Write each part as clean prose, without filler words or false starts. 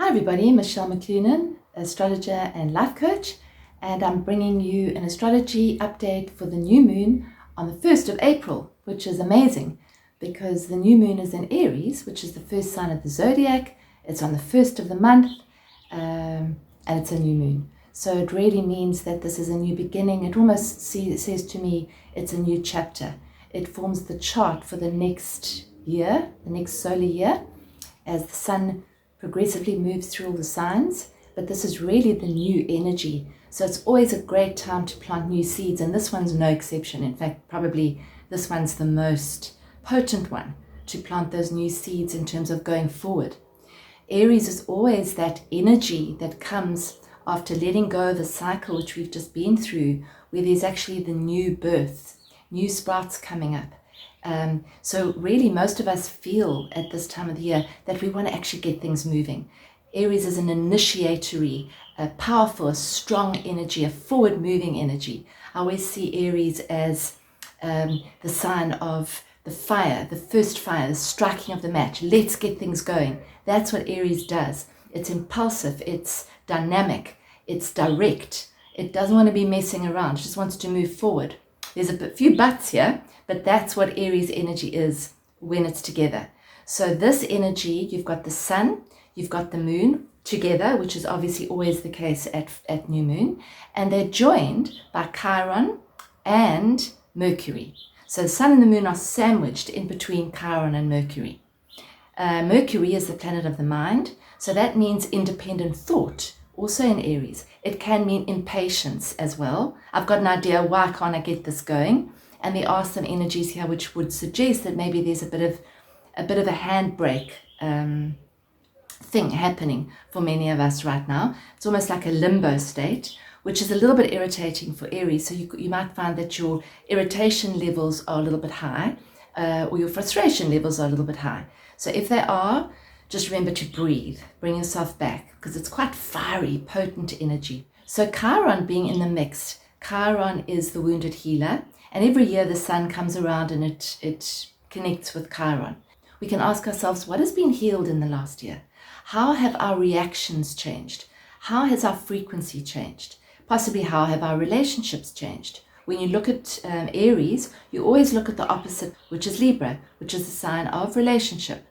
Hi everybody, Michelle McClunan, astrologer and life coach, and I'm bringing you an astrology update for the new moon on the 1st of April, which is amazing because the new moon is in Aries, which is the first sign of the Zodiac. It's on the 1st of the month and it's a new moon. So it really means that this is a new beginning. It almost says to me it's a new chapter. It forms the chart for the next year, the next solar year, as the sun progressively moves through all the signs, but this is really the new energy. So it's always a great time to plant new seeds, and this one's no exception. In fact, probably this one's the most potent one to plant those new seeds in terms of going forward. Aries is always that energy that comes after letting go of a cycle which we've just been through, where there's actually the new birth, new sprouts coming up. So really most of us feel at this time of the year that we want to actually get things moving. Aries is an initiatory, a powerful, a strong energy, a forward-moving energy. I always see Aries as the sign of the fire, the first fire, the striking of the match. Let's get things going. That's what Aries does. It's impulsive, it's dynamic, it's direct. It doesn't want to be messing around. It just wants to move forward. There's a few buts here, but that's what Aries energy is when it's together. So this energy, you've got the sun, you've got the moon together, which is obviously always the case at new moon, and they're joined by Chiron and Mercury. So the sun and the moon are sandwiched in between Chiron and Mercury. Mercury is the planet of the mind, so that means independent thought, also in Aries. It can mean impatience as well. I've got an idea, why can't I get this going? And there are some energies here which would suggest that maybe there's a bit of a handbrake thing happening for many of us right now. It's almost like a limbo state, which is a little bit irritating for Aries. So you might find that your irritation levels are a little bit high, or your frustration levels are a little bit high. So if they are, just remember to breathe, bring yourself back, because it's quite fiery, potent energy. So Chiron being in the mix, Chiron is the wounded healer, and every year the sun comes around and it connects with Chiron. We can ask ourselves, what has been healed in the last year? How have our reactions changed? How has our frequency changed? Possibly how have our relationships changed? When you look at Aries, you always look at the opposite, which is Libra, which is the sign of relationship.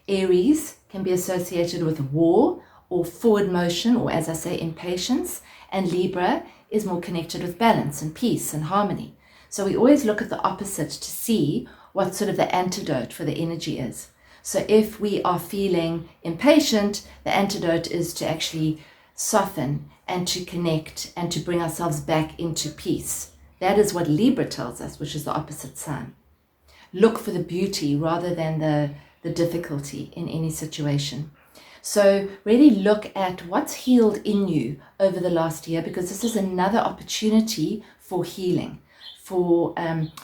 Aries can be associated with war or forward motion, or as I say, impatience, and Libra is more connected with balance and peace and harmony. So we always look at the opposite to see what sort of the antidote for the energy is. So if we are feeling impatient, the antidote is to actually soften and to connect and to bring ourselves back into peace. That is what Libra tells us, which is the opposite sign. Look for the beauty rather than the difficulty in any situation. So really look at what's healed in you over the last year, because this is another opportunity for healing, for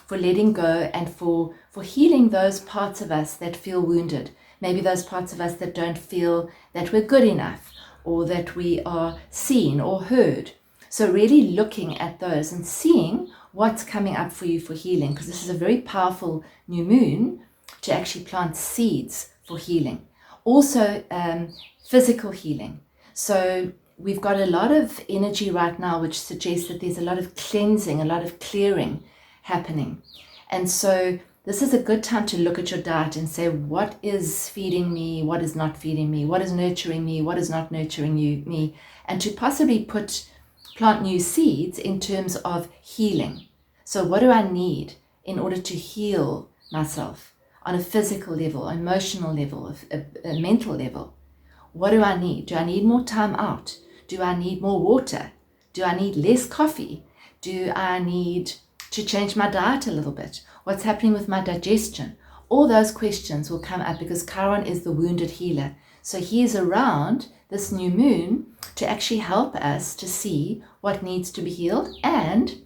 letting go, and for healing those parts of us that feel wounded. Maybe those parts of us that don't feel that we're good enough, or that we are seen or heard. So really looking at those and seeing what's coming up for you for healing, because this is a very powerful new moon to actually plant seeds for healing. Also physical healing. So we've got a lot of energy right now which suggests that there's a lot of cleansing, a lot of clearing happening. And so this is a good time to look at your diet and say, what is feeding me, what is not feeding me, what is nurturing me, what is not nurturing me, and to possibly plant new seeds in terms of healing. So what do I need in order to heal myself on a physical level, emotional level, a mental level? What do I need? Do I need more time out? Do I need more water? Do I need less coffee? Do I need to change my diet a little bit? What's happening with my digestion? All those questions will come up because Chiron is the wounded healer. So he is around this new moon to actually help us to see what needs to be healed and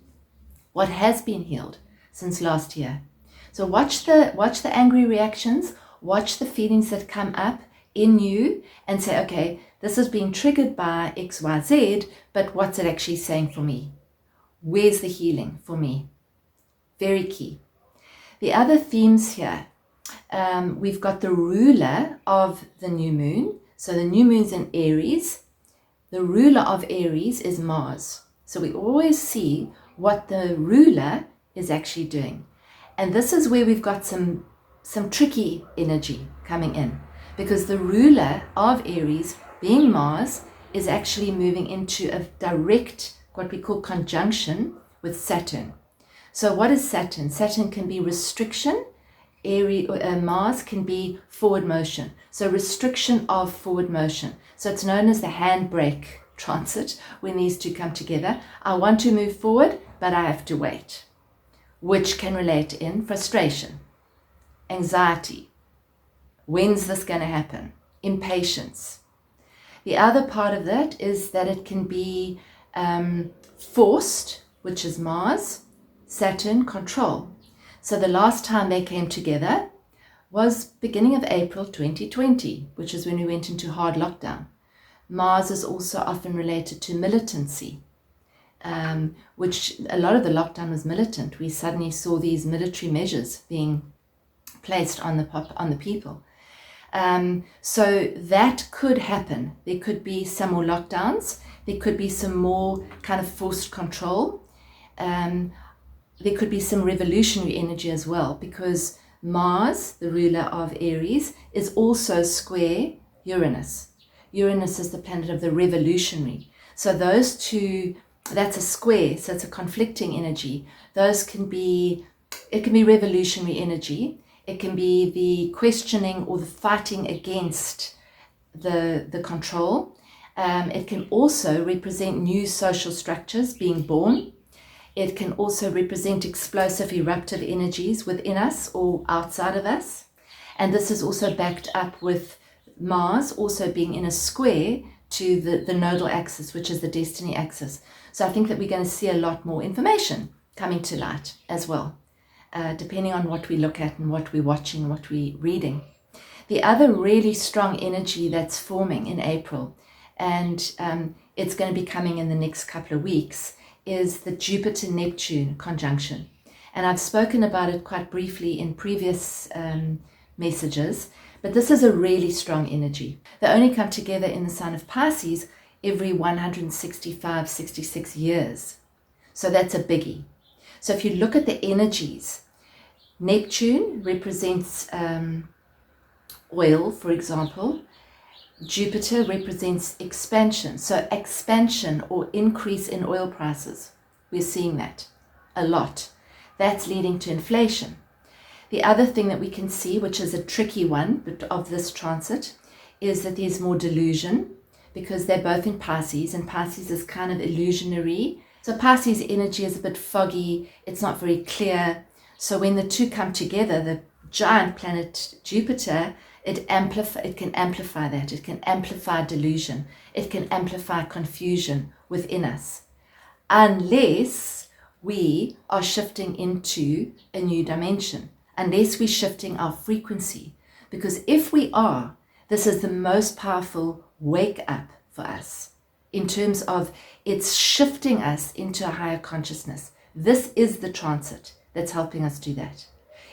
what has been healed since last year. So watch the angry reactions, watch the feelings that come up in you and say, okay, this is being triggered by XYZ, but what's it actually saying for me? Where's the healing for me? Very key. The other themes here, we've got the ruler of the new moon, So the new moon's in Aries. The ruler of Aries is Mars. So we always see what the ruler is actually doing. And this is where we've got some tricky energy coming in, because the ruler of Aries, being Mars, is actually moving into a direct, what we call conjunction with Saturn. So what is Saturn? Saturn can be restriction. Mars can be forward motion. So restriction of forward motion. So it's known as the handbrake transit when these two come together. I want to move forward, but I have to wait, which can relate in frustration, anxiety. When's this going to happen? Impatience. The other part of that is that it can be forced, which is Mars, Saturn, control. So the last time they came together was beginning of April 2020, which is when we went into hard lockdown. Mars is also often related to militancy, which a lot of the lockdown was militant. We suddenly saw these military measures being placed on the people. So that could happen. There could be some more lockdowns. There could be some more kind of forced control. There could be some revolutionary energy as well, because Mars, the ruler of Aries, is also square Uranus. Uranus is the planet of the revolutionary. So those two, that's a square, so it's a conflicting energy. It can be revolutionary energy. It can be the questioning or the fighting against the control. It can also represent new social structures being born. It can also represent explosive, eruptive energies within us or outside of us. And this is also backed up with Mars also being in a square to the nodal axis, which is the destiny axis. So I think that we're going to see a lot more information coming to light as well, depending on what we look at and what we're watching, what we're reading. The other really strong energy that's forming in April, and it's going to be coming in the next couple of weeks, is the Jupiter-Neptune conjunction. And I've spoken about it quite briefly in previous messages, but this is a really strong energy. They only come together in the sign of Pisces every 165, 66 years. So that's a biggie. So if you look at the energies, Neptune represents oil, for example. Jupiter represents expansion. So expansion or increase in oil prices. We're seeing that a lot. That's leading to inflation. The other thing that we can see, which is a tricky one of this transit, is that there's more delusion, because they're both in Pisces, and Pisces is kind of illusionary. So Pisces energy is a bit foggy. It's not very clear. So when the two come together, the giant planet Jupiter, it can amplify that. It can amplify delusion. It can amplify confusion within us, unless we are shifting into a new dimension, unless we're shifting our frequency. Because if we are, this is the most powerful wake up for us in terms of it's shifting us into a higher consciousness. This is the transit that's helping us do that.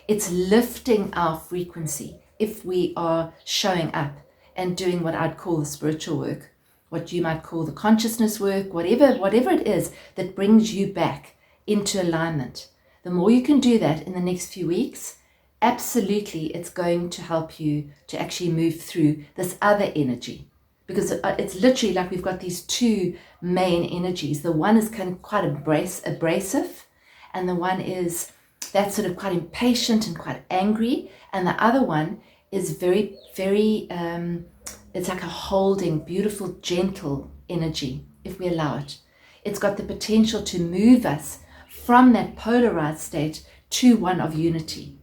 It's lifting our frequency if we are showing up and doing what I'd call the spiritual work, what you might call the consciousness work, whatever it is that brings you back into alignment. The more you can do that in the next few weeks, absolutely it's going to help you to actually move through this other energy. Because it's literally like we've got these two main energies. The one is kind of quite abrasive, and the one is that's sort of quite impatient and quite angry, and the other one is very, very, it's like a holding, beautiful, gentle energy, if we allow it. It's got the potential to move us from that polarized state to one of unity.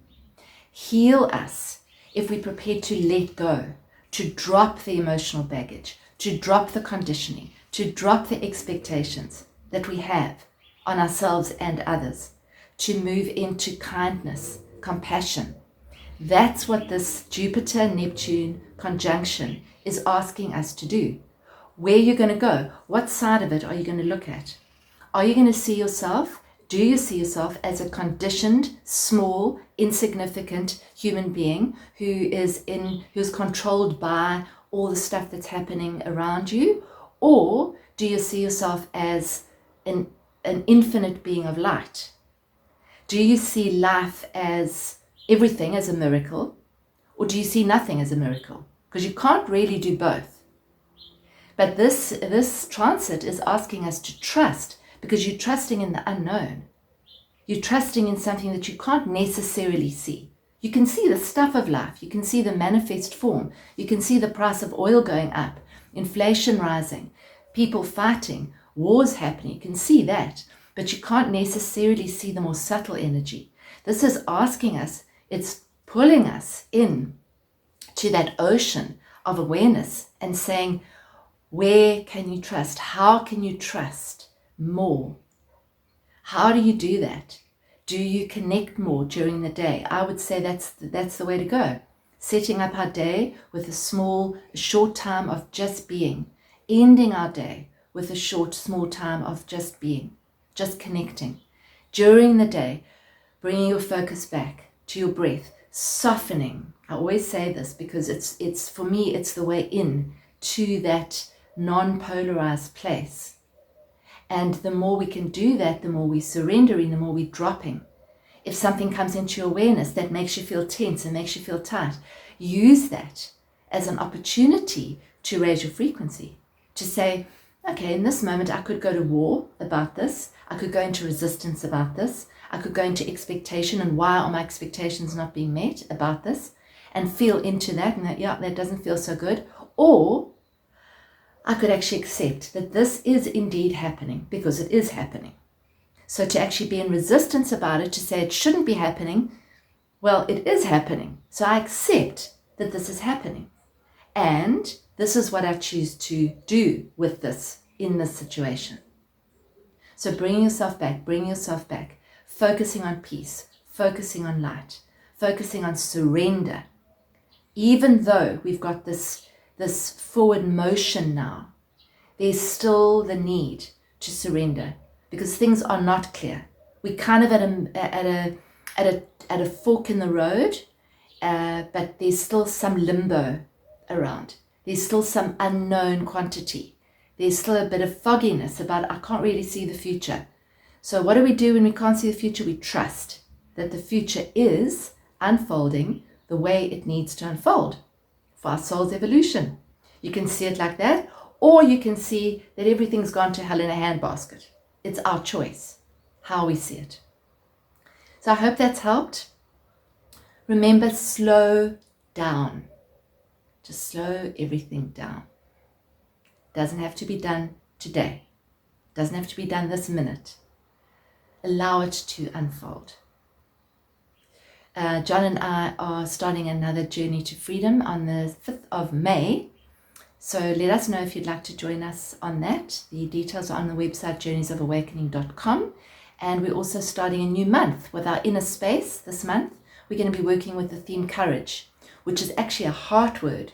Heal us if we're prepared to let go, to drop the emotional baggage, to drop the conditioning, to drop the expectations that we have on ourselves and others, to move into kindness, compassion. That's what this Jupiter-Neptune conjunction is asking us to do. Where are you going to go? What side of it are you going to look at? Are you going to see yourself? Do you see yourself as a conditioned, small, insignificant human being who's controlled by all the stuff that's happening around you? Or do you see yourself as an infinite being of light? Do you see life as everything as a miracle? Or do you see nothing as a miracle? Because you can't really do both. But this transit is asking us to trust, because you're trusting in the unknown. You're trusting in something that you can't necessarily see. You can see the stuff of life. You can see the manifest form. You can see the price of oil going up, inflation rising, people fighting, wars happening. You can see that, but you can't necessarily see the more subtle energy. This is asking us, it's pulling us in to that ocean of awareness and saying, where can you trust? How can you trust more? How do you do that? Do you connect more during the day? I would say that's the way to go. Setting up our day with a short time of just being. Ending our day with a small time of just being, just connecting. During the day, bringing your focus back to your breath, softening. I always say this because it's for me, it's the way in to that non-polarized place. And the more we can do that, the more we're surrendering, the more we're dropping. If something comes into your awareness that makes you feel tense and makes you feel tight, use that as an opportunity to raise your frequency. To say, okay, in this moment I could go to war about this. I could go into resistance about this. I could go into expectation and why are my expectations not being met about this, and feel into that and that, yeah, that doesn't feel so good. Or I could actually accept that this is indeed happening because it is happening. So to actually be in resistance about it, to say it shouldn't be happening, well, it is happening. So I accept that this is happening. And this is what I choose to do with this in this situation. So bringing yourself back, focusing on peace, focusing on light, focusing on surrender. Even though we've got this forward motion now, there's still the need to surrender because things are not clear. We're kind of at a fork in the road, but there's still some limbo around. There's still some unknown quantity. There's still a bit of fogginess about I can't really see the future. So what do we do when we can't see the future? We trust that the future is unfolding the way it needs to unfold for our soul's evolution. You can see it like that, or you can see that everything's gone to hell in a handbasket. It's our choice, how we see it. So I hope that's helped. Remember, slow down. Just slow everything down. Doesn't have to be done today. Doesn't have to be done this minute. Allow it to unfold. John and I are starting another journey to freedom on the 5th of May. So let us know if you'd like to join us on that. The details are on the website journeysofawakening.com. And we're also starting a new month with our inner space this month. We're going to be working with the theme courage, which is actually a heart word.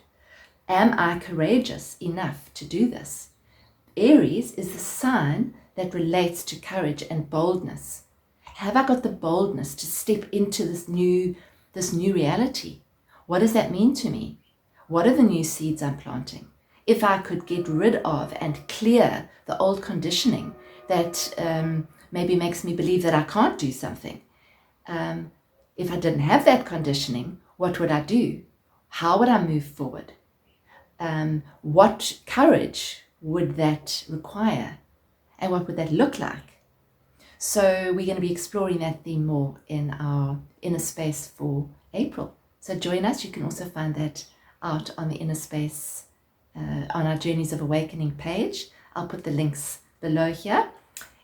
Am I courageous enough to do this? Aries is the sign that relates to courage and boldness. Have I got the boldness to step into this new reality? What does that mean to me? What are the new seeds I'm planting? If I could get rid of and clear the old conditioning that maybe makes me believe that I can't do something. If I didn't have that conditioning, what would I do? How would I move forward? What courage would that require? And what would that look like? So we're going to be exploring that theme more in our inner space for April. So join us. You can also find that out on the inner space on our Journeys of Awakening page. I'll put the links below here.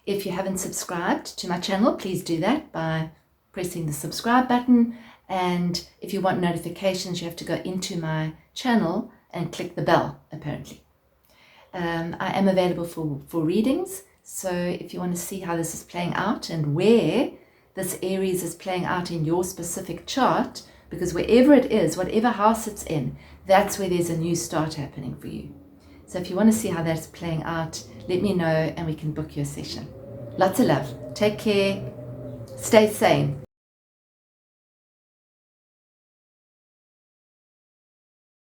If you haven't subscribed to my channel, please do that by pressing the subscribe button. And if you want notifications, you have to go into my channel and click the bell, apparently. I am available for readings. So if you want to see how this is playing out and where this Aries is playing out in your specific chart, because wherever it is, whatever house it's in, that's where there's a new start happening for you. So if you want to see how that's playing out, let me know and we can book your session. Lots of love. Take care. Stay sane.